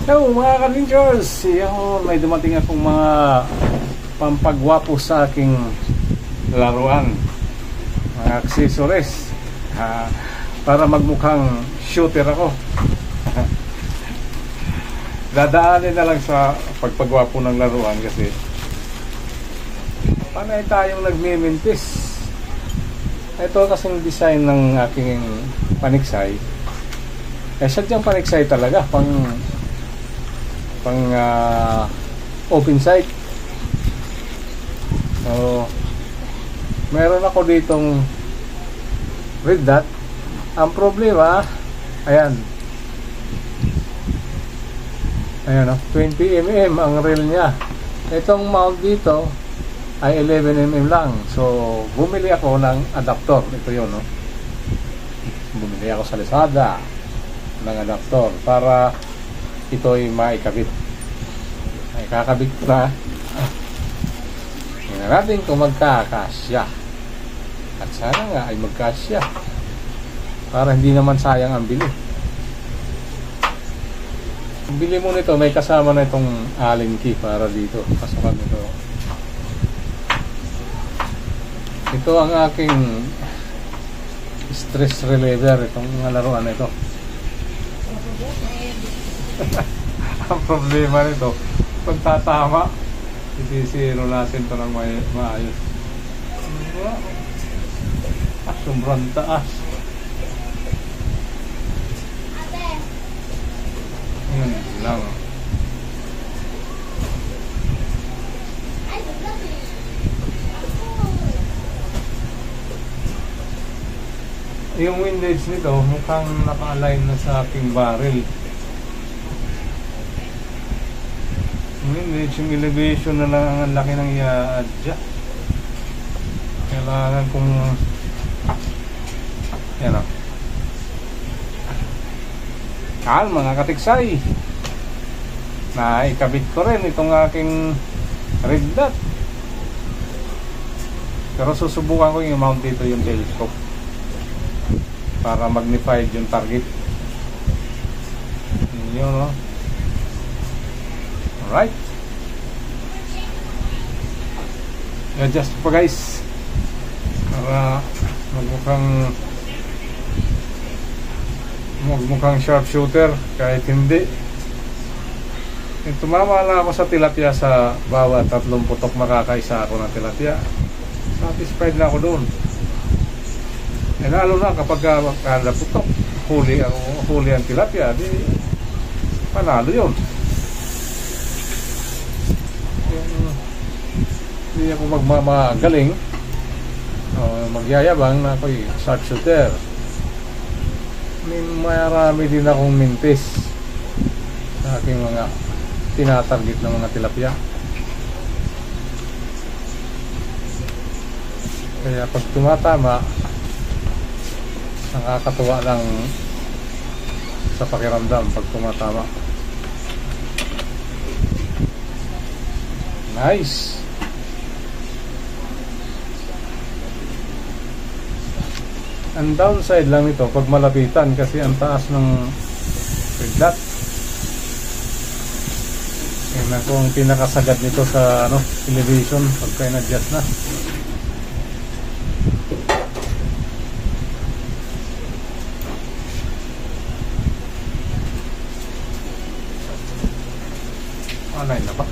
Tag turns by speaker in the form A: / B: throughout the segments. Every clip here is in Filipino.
A: Hello mga ka-Rangers! Yun, may dumating akong mga pampagwapo sa aking laruan, mga accessories, para magmukhang shooter ako. Dadaanin na lang sa pagpagwapo ng laruan kasi panay tayong nagmimintis. Ito kasing design ng aking paniksay, sadyang paniksay talaga, pang open sight. So meron ako ditong red dot. Ang problema, ayan, 20mm ang reel nya. Itong mount dito ay 11mm lang. So bumili ako ng adapter. Ito yun, no? Bumili ako sa Lazada ng adapter para ito ay maikabit. Ay kakabit ko na. Tingnan natin kung magkakasya. At sana nga ay magkasya, para hindi naman sayang ang bili. Ang bili mo nito, may kasama na itong allen key para dito. Pasukan nito. Ito ang aking stress reliever, itong laruan ito. Ang problema nito, pag tatama, isisiro natin ito ng maayos. Sobrang taas. Yun lang. Yung windage nito mukhang naka-align na sa aking barrel. Yung elevation na lang ang laki ng i-adjust. Kailangan kong yan o. Mga katiksay, na ikabit ko rin itong aking red dot. Pero susubukan ko yung mount dito, yung telescope, para magnified yung target. Yun o. Alright, adjust pa guys, para magmukhang sharpshooter kahit hindi. Tumama na ako sa tilapia. Sa bawat 3 putok makakaisa ako ng tilapia. Satisfied na ako doon. Lalo na kapag kada putok huli ang tilapia, di panalo yun. Hindi ako magmamagaling magyayabang na ako'y sharpshooter. Marami din akong mintis sa aking mga tinatarget ng mga tilapia. Kaya pag tumatama, nakakatuwa lang sa pakiramdam pag tumatama. Nice. Ang downside lang nito pag malapitan, kasi ang taas ng red dot. Yan ako ang pinakasagad nito sa elevation pagka in-adjust na. Alay na ba?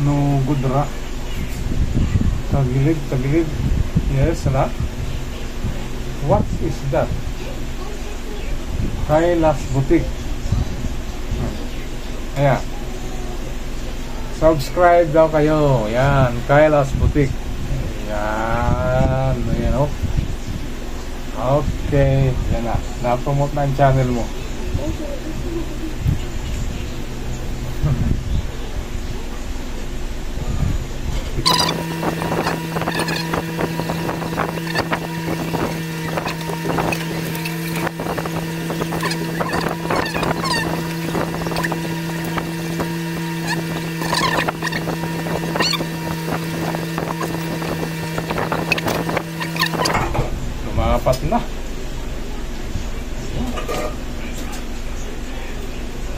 A: No good ra. Tagilid. Yes, na. What is that? Kailas Boutique. Ayan. Subscribe daw kayo. Yan, Kailas Boutique. Yan. Ayan, oh. Okay. Yan na. Na-promote na ang channel mo.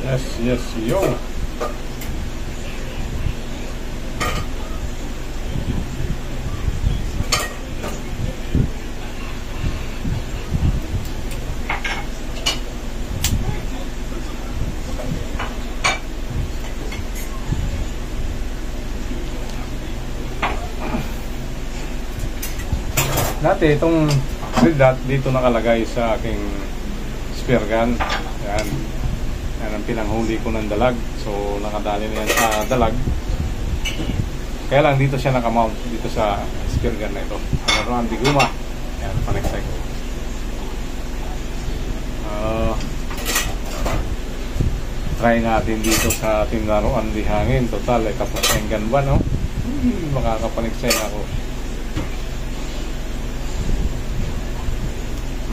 A: Yes, yes, yo. Dati itong red dot dito nakalagay sa aking spear gun. Yan. Yan ang pinanghuli ko ng dalag. So nakadali na yan sa dalag. Kaya lang dito siya nakamount dito sa spear gun na ito. Laruan di guma. Yan, paneksay ko. Try natin dito sa ating laruan di hangin. Total ay kapos yung gun ba, no? Makakapaneksay na ako.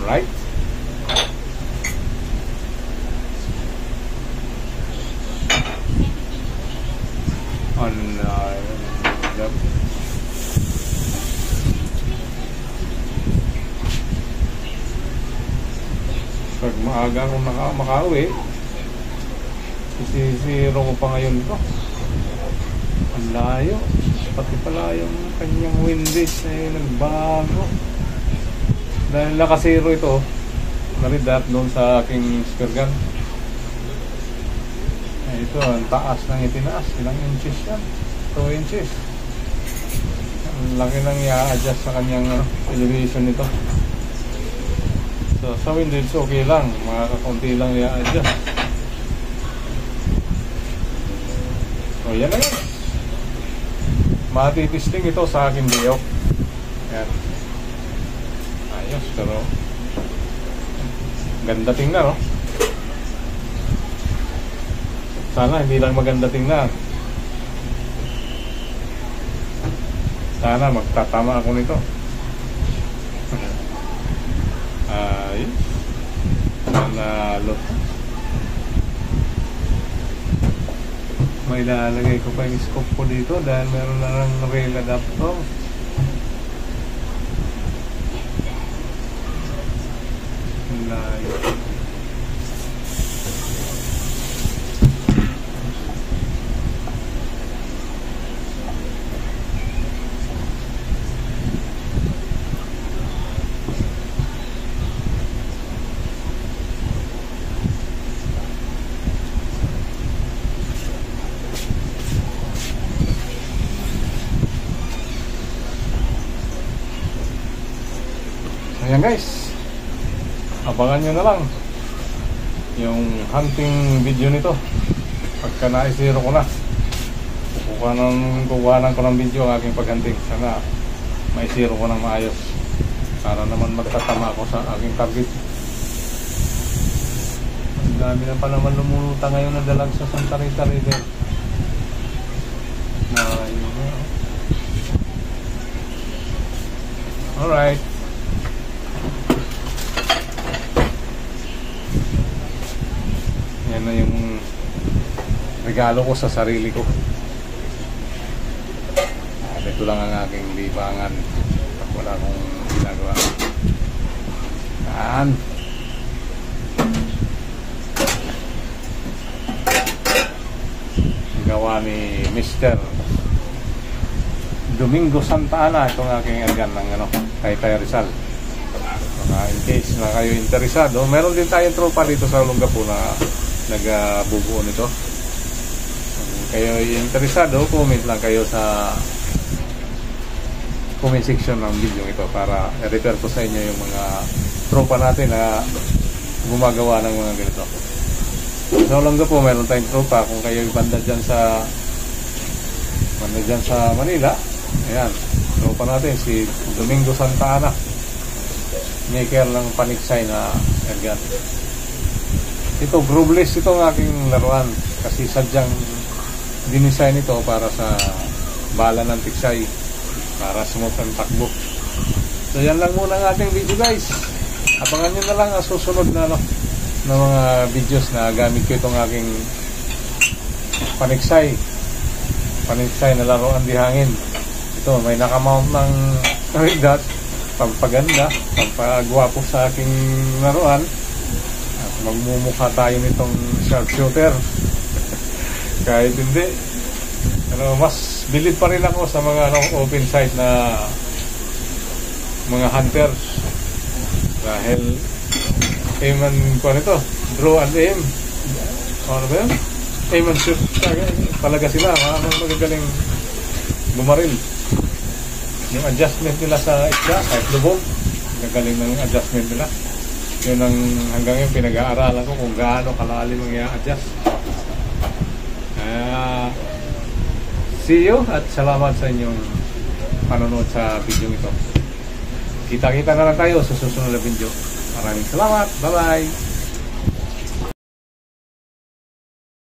A: Right? On pag maaga akong makauwi, isisiro ko pa ngayon ito. Ang layo. Pati pala yung kanyang windage ay nagbago. Dahil nakasiro ito, naridat doon sa aking spear gun. Ito, ang taas ng itinaas. Ilang inches yan? 2 inches. Ang laki nang i-adjust sa kanyang elevation nito. So, sa windage okay lang. Mga kakunti lang i-adjust. So, yan na yan. Matitisting ito sa aking biyok. Yan. Ayos, pero ganda tingnan, no? Sana hindi lang maganda tingnan. Sana magtatama ako nito. Ay, nanalo. May lalagay ko pa yung scope ko dito dahil meron na lang rail adapter. Layo. Ayan guys, abangan nyo na lang yung hunting video nito pagka na-zero ko na. Kukuhanan ko ng video ang aking paghunting. Sana ma-zero ko ng maayos para naman magtatama ako sa aking target. Ang dami na pa naman lumuluta ngayon na dalag sa Santa Rita River. Alright. Yan na yung regalo ko sa sarili ko. At ito lang ang aking libangan. Wala akong ginagawa. Yan. Gawa ni Mr. Domingo Santa Ana itong aking organ ng kay Rizal. In case na kayo interesado, meron din tayong tropa dito sa Olongapo na nagbubuo nito. Kung kayo interesado, comment lang kayo sa comment section ng video ito para i-refer ko sa inyo yung mga tropa natin na gumagawa ng mga ganito. Sa Olongapo, meron tayong tropa. Kung kayo banda dyan sa Manila, ayan, tropa natin si Domingo Santa Ana, maker ng paniksay na ergan. Ito, grooveless ito ang aking laruan kasi sadyang dinisign ito para sa bala ng tiksay para smooth ang takbo. So yan lang muna ang ating video guys. Abangan nyo na lang ang susunod na mga videos na gamit ko itong aking paniksay na laruan di hangin. Ito, may nakamount ng red dot, pampaganda, pampagwapo sa aking laruan. Magmumukha tayo nitong sharpshooter. Kahit hindi, mas bilid pa rin ako sa mga open sight na mga hunters dahil aim and draw and aim, ano ba yun? Aim and shoot talaga sila, magagaling bumaril. Yung adjustment nila sa isda kahit lubog, magagaling ng adjustment nila. Yun ang hanggang ngayon pinag-aaralan ko kung gaano kalalim ang i-adjust. See you at salamat sa inyong panonood sa video ito. Kita-kita na lang tayo sa susunod na video. Maraming salamat. Bye-bye.